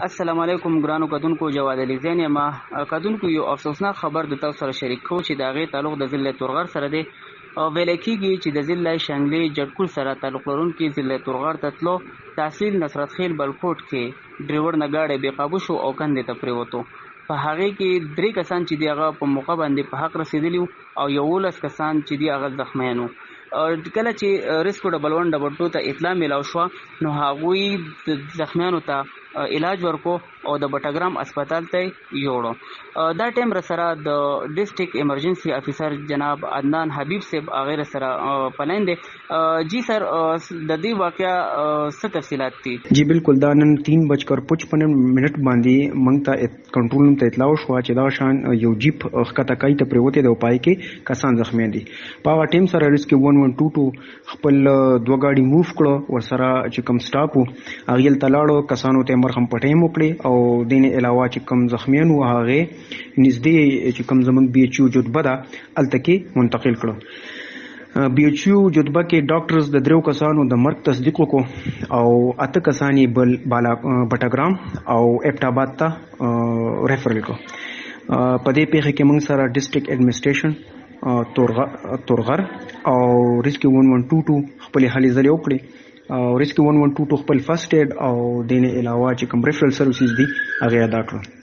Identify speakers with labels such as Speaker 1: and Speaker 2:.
Speaker 1: السلام علیکم ګرانو کتونکو، جواد علي زین یم. کتونکو یو افسوسناک خبر د تاسو سره شریک کوم چې د هغې تعلق د ضلع تورغر سره دی. ویل کېږي چې د ضلع شنګلې جټکول سره تعلق لرونکي ضلع تورغر ته تلو تحصیل نصرت خیل بلکوټ کې ډریور نه ګاډی بې قابو شو او کندې ته پرېوتو. په هغې کې 3 کسان چې دی هغه په موقع باندې په حق رسېدلي او 11 کسان چې دی هغه زخمیان وو. کله چې ریسکو ډبل ون ډبل ټو ته اطلاع میلاو شوه نو هغوی د زخمیانو ته علاج ورکو او د بټګرام اسپتال ته یوړو. دا ټیم را سره د ډسټرکټ ایمرجنسي افیسر جناب عدنان حبیب صاحب هغې را سره پلاین دی. جی سر، د دې واقعیا څه تفصیلات دي؟
Speaker 2: جی بالکل، دا نن 3:55 باندې موږ ته کنټرول روم ته اطلاع شوه چې دا شان یو جیپ ښکته کای ته پرېوتی دی او پای کې کسان زخمی دي. په هغه ټیم سره ریسکیو 1122 خپل 2 ګاډي موف کړو، ورسره چې کوم سټاپ وو هغې هلته لاړو، کسانو ته مرهم پټۍ مو کړې او دې نه علاوه چې کوم زخمیان وو هغې نږدې چې کوم زموږ بي ایچ یو جدبه ده هلته کې منتقل کړو. بي ایچ یو جدبه کې ډاکټرز د 3 کسانو د مرګ تصدیق وکړو او 8 کسان یې بټګرام او ایبټ آباد ته ریفرل کړو. په دې پیښه کې موږ سره ډسټرکټ ایډمنسټریشن تورغر او ریسکیو 1122 خپلې هلې ځلې وکړې او ریسکیو 1122 خپل فرست ایډ او دې نه علاوه چې کوم ریفرل سروسز دي هغې ادا کړو.